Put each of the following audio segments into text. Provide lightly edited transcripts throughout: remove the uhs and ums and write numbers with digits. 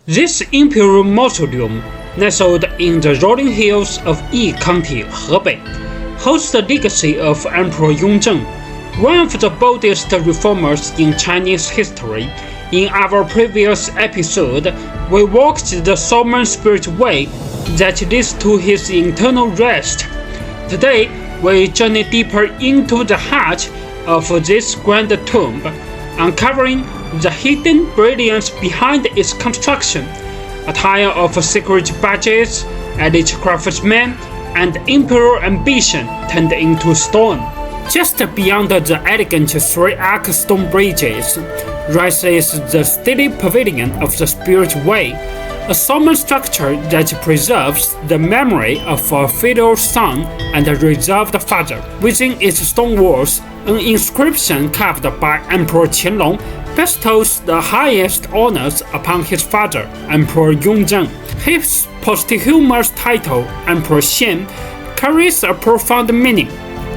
This Imperial mausoleum, nestled in the rolling hills of Yi County, Hebei, holds the legacy of Emperor Yongzheng, one of the boldest reformers in Chinese history. In our previous episode, we walked the sovereign spirit way that leads to his eternal rest. Today, we journey deeper into the heart of this grand tomb, uncovering the hidden brilliance behind its construction, a tale of secret badges, elite craftsmen, and imperial ambition turned into stone. Just beyond the elegant three-arc stone bridges rises the Stele Pavilion of the Spirit Way, a solemn structure that preserves the memory of a filial son and a reserved father. Within its stone walls, an inscription carved by Emperor Qianlong bestows the highest honors upon his father, Emperor Yongzheng. His posthumous title, Emperor Shen, carries a profound meaning.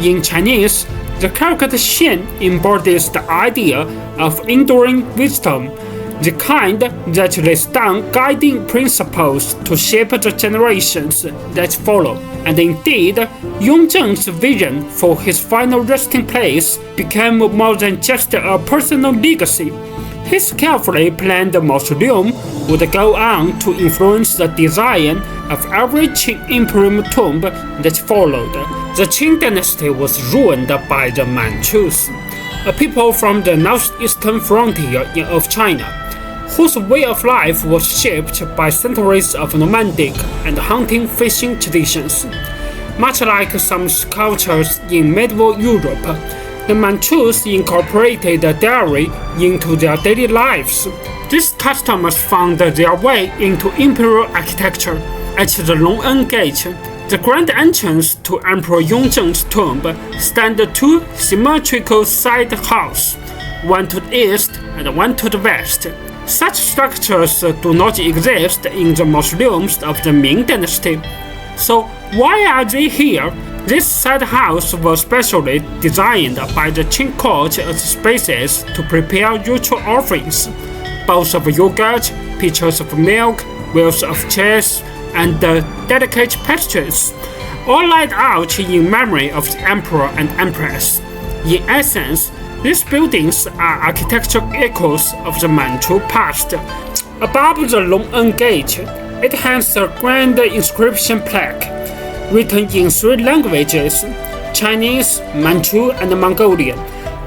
In Chinese, the character Shen embodies the idea of enduring wisdom, the kind that lays down guiding principles to shape the generations that follow. And indeed, Yongzheng's vision for his final resting place became more than just a personal legacy. His carefully planned mausoleum would go on to influence the design of every Qing imperial tomb that followed. The Qing dynasty was ruined by the Manchus, a people from the northeastern frontier of China, whose way of life was shaped by centuries of nomadic and hunting-fishing traditions. Much like some cultures in medieval Europe, the Manchus incorporated dairy into their daily lives. These customs found their way into imperial architecture. At the Longen Gate, the grand entrance to Emperor Yongzheng's tomb, stand two symmetrical side houses, one to the east and one to the west. Such structures do not exist in the mausoleums of the Ming dynasty. So why are they here? This side house was specially designed by the Qing court as spaces to prepare ritual offerings. Bowls of yogurt, pitchers of milk, wheels of chess, and delicate pastries, all laid out in memory of the emperor and empress. In essence, these buildings are architectural echoes of the Manchu past. Above the Longen Gate, it has a grand inscription plaque, written in three languages: Chinese, Manchu, and Mongolian,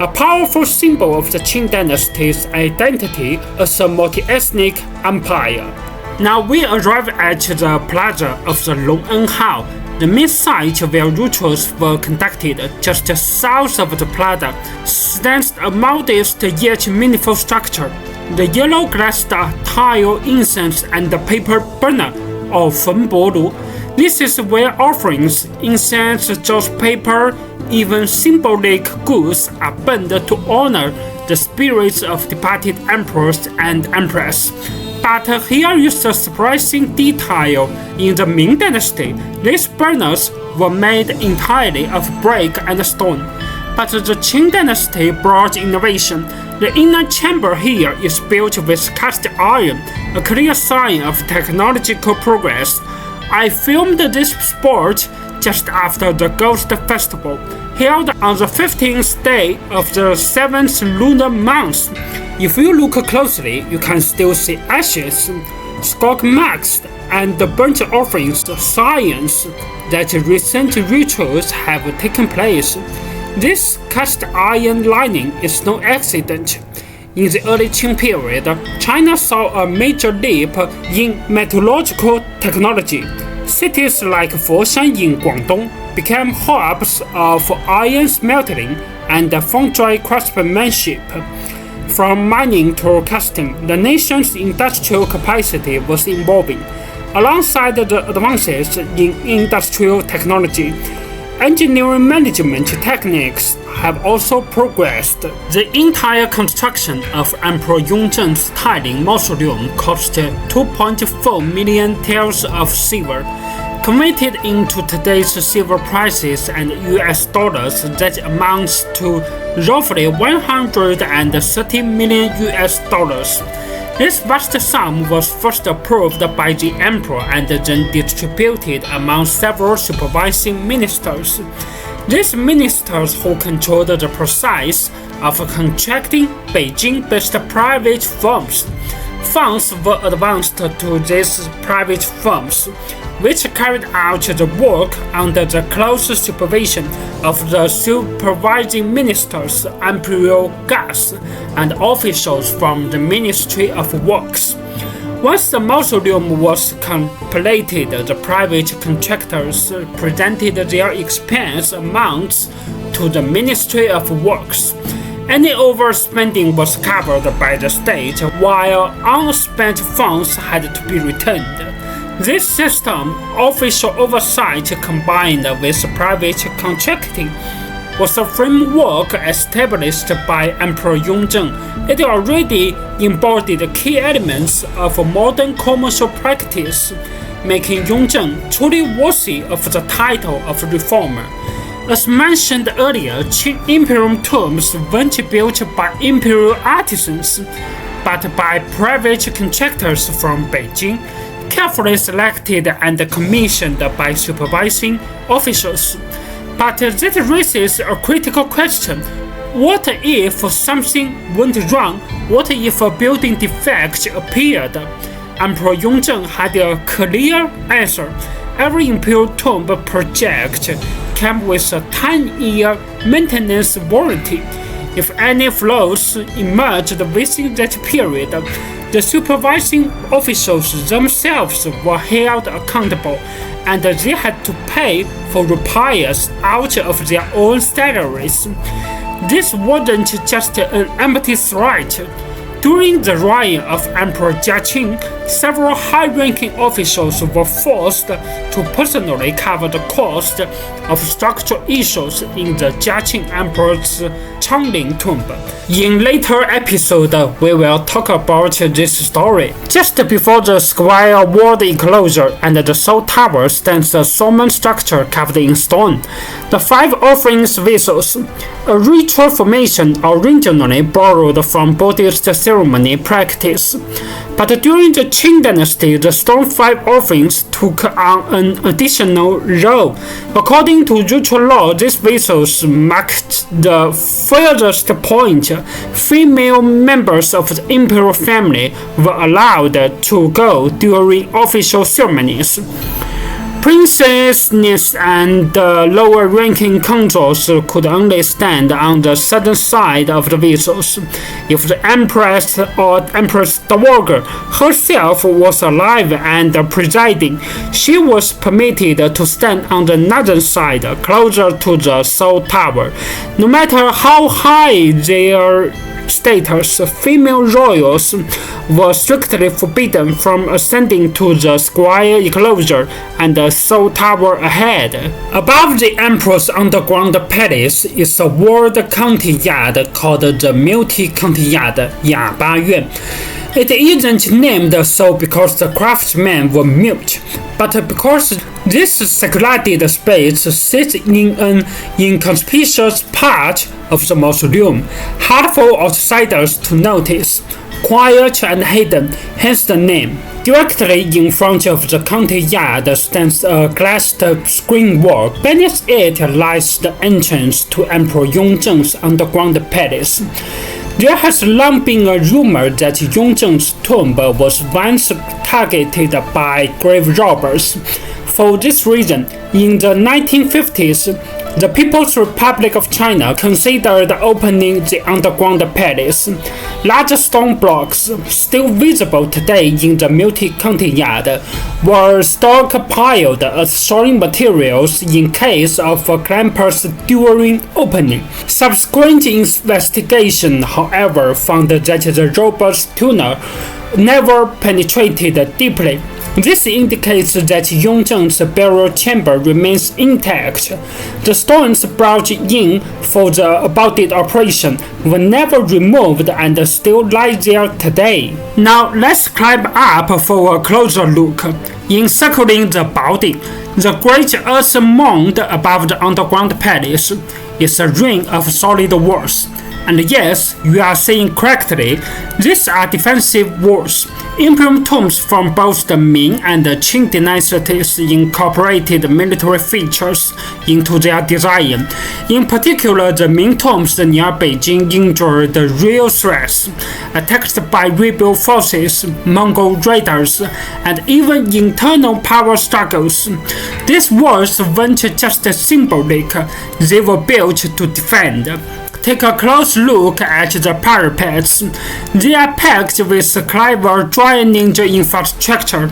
a powerful symbol of the Qing dynasty's identity as a multi-ethnic empire. Now we arrive at the plaza of the Longen Hall, the main site where rituals were conducted. Just south of the plaza stands a modest yet meaningful structure, the yellow glazed tile incense and paper burner, or fenbolu. This is where offerings, incense, joss paper, even symbolic goods are burned to honor the spirits of departed emperors and empress. But here is a surprising detail. In the Ming dynasty, these burners were made entirely of brick and stone. But the Qing dynasty brought innovation. The inner chamber here is built with cast iron, a clear sign of technological progress. I filmed this sport just after the Ghost Festival, held on the 15th day of the 7th lunar month. If you look closely, you can still see ashes, skulk marks, and burnt offerings, signs that recent rituals have taken place. This cast iron lining is no accident. In the early Qing period, China saw a major leap in metallurgical technology. Cities like Foshan in Guangdong became hubs of iron smelting and foundry craftsmanship. From mining to casting, the nation's industrial capacity was evolving. Alongside the advances in industrial technology, engineering management techniques have also progressed. The entire construction of Emperor Yongzheng's tiling mausoleum cost 2.4 million taels of silver. Converted into today's silver prices and US dollars, that amounts to roughly 130 million US dollars. This vast sum was first approved by the emperor and then distributed among several supervising ministers. These ministers who controlled the process of contracting Beijing-based private firms. Funds were advanced to these private firms, which carried out the work under the close supervision of the supervising ministers, Imperial guards, and officials from the Ministry of Works. Once the mausoleum was completed, the private contractors presented their expense amounts to the Ministry of Works. Any overspending was covered by the state, while unspent funds had to be returned. This system, official oversight combined with private contracting, was a framework established by Emperor Yongzheng. It already embodied key elements of modern commercial practice, making Yongzheng truly worthy of the title of reformer. As mentioned earlier, Qing Imperial tombs weren't built by imperial artisans, but by private contractors from Beijing, carefully selected and commissioned by supervising officials. But that raises a critical question. What if something went wrong? What if a building defect appeared? Emperor Yongzheng had a clear answer. Every imperial tomb project came with a 10-year maintenance warranty. If any flaws emerged within that period, the supervising officials themselves were held accountable, and they had to pay for repairs out of their own salaries. This wasn't just an empty threat. During the reign of Emperor Qing, several high-ranking officials were forced to personally cover the cost of structural issues in the Qing Emperor's Qianlong tomb. In later episodes, we will talk about this story. Just before the square walled enclosure and the Soul Tower stands a solemn structure carved in stone. The five offerings vessels, a ritual formation originally borrowed from Buddhist ceremony practice. But during the Qing dynasty, the stone five offerings took on an additional role. According to ritual law, these vessels marked the furthest point. Female members of the imperial family were allowed to go during official ceremonies. Princesses and lower-ranking consuls could only stand on the southern side of the vessels. If the Empress or Empress Dowager herself was alive and presiding, she was permitted to stand on the northern side, closer to the Soul Tower. No matter how high their status, female royals were strictly forbidden from ascending to the square enclosure and the Soul Tower ahead. Above the emperor's underground palace is a walled courtyard called the Multi-Courtyard Yabba. It isn't named so because the craftsmen were mute, but because this secluded space sits in an inconspicuous part of the mausoleum, hard for outsiders to notice, quiet and hidden, hence the name. Directly in front of the courtyard stands a glazed screen wall. Beneath it lies the entrance to Emperor Yongzheng's underground palace. There has long been a rumor that Yongzheng's tomb was once targeted by grave robbers. For this reason, in the 1950s, the People's Republic of China considered opening the underground palace. Large stone blocks, still visible today in the Multi-Courtyard, were stockpiled as soaring materials in case of clampers during opening. Subsequent investigation, however, found that the robber's tunnel never penetrated deeply. This indicates that Yongzheng's burial chamber remains intact. The stones brought in for the aborted operation were never removed and still lie there today. Now let's climb up for a closer look. Encircling the building, the great earth mound above the underground palace is a ring of solid walls. And yes, you are saying correctly, these are defensive walls. Imperial tombs from both the Ming and the Qing dynasties incorporated military features into their design. In particular, the Ming tombs near Beijing endured real threats, attacked by rebel forces, Mongol raiders, and even internal power struggles. These walls weren't just symbolic, they were built to defend. Take a close look at the parapets. They are packed with clever drainage infrastructure.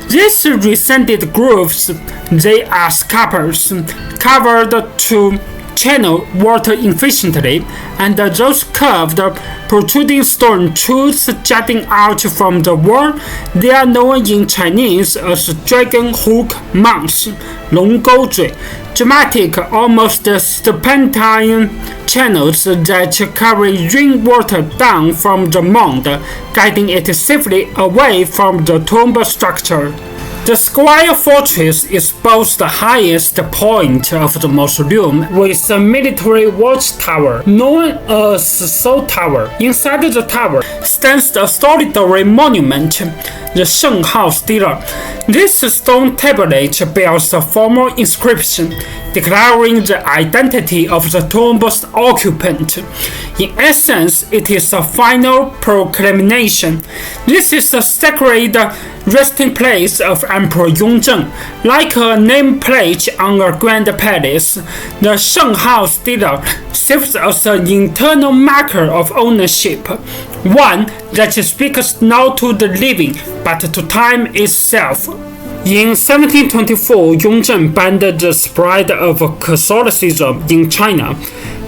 These receded grooves, they are scarpers, covered to channel water efficiently, and those curved, protruding stone tools jutting out from the wall, they are known in Chinese as dragon hook mounts, 龙钩嘴, dramatic, almost serpentine channels that carry rainwater down from the mound, guiding it safely away from the tomb structure. The square fortress is both the highest point of the mausoleum with a military watchtower known as Seoul Tower. Inside the tower stands a solitary monument, the Shenghao Stele. This stone tablet bears a formal inscription declaring the identity of the tomb's occupant. In essence, it is a final proclamation. This is a sacred resting place of Emperor Yongzheng, like a nameplate on a grand palace. The Shenghao Stele serves as an internal marker of ownership, one that speaks not to the living but to time itself. In 1724, Yongzheng banned the spread of Catholicism in China,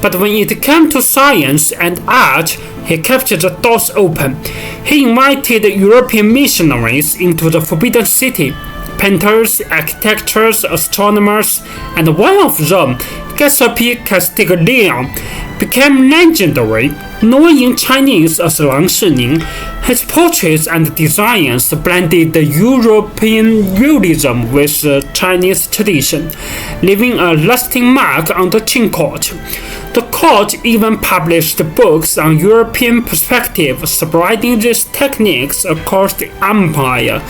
but when it came to science and art, he kept the doors open. He invited European missionaries into the Forbidden City, painters, architects, astronomers, and one of them, Giuseppe Castiglione, became legendary, known in Chinese as Lang Shining. His portraits and designs blended European realism with Chinese tradition, leaving a lasting mark on the Qing court. The court even published books on European perspective, spreading these techniques across the empire.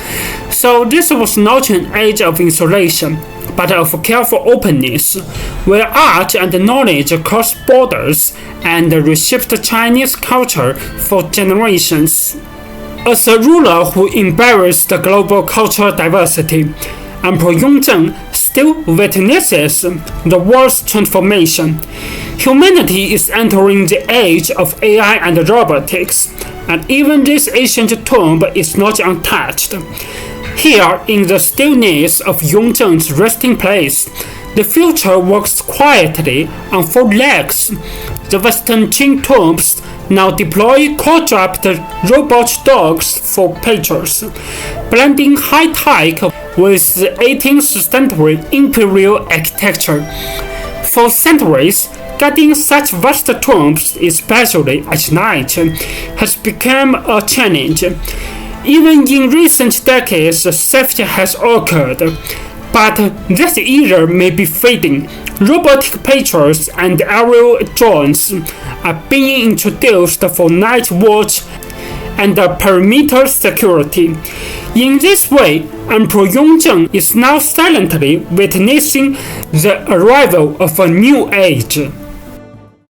So this was not an age of isolation, but of careful openness, where art and knowledge crossed borders and reshaped Chinese culture for generations. As a ruler who embraced the global cultural diversity, Emperor Yongzheng still witnesses the world's transformation. Humanity is entering the age of AI and robotics, and even this ancient tomb is not untouched. Here, in the stillness of Yongzheng's resting place, the future walks quietly on four legs. The Western Qing tombs now deploy quadruped robot dogs for patrons, blending high-tech with 18th century Imperial architecture. For centuries, guarding such vast tombs, especially at night, has become a challenge. Even in recent decades, safety has occurred, but that era may be fading. Robotic patrols and aerial drones are being introduced for night watch and perimeter security. In this way, Emperor Yongzheng is now silently witnessing the arrival of a new age.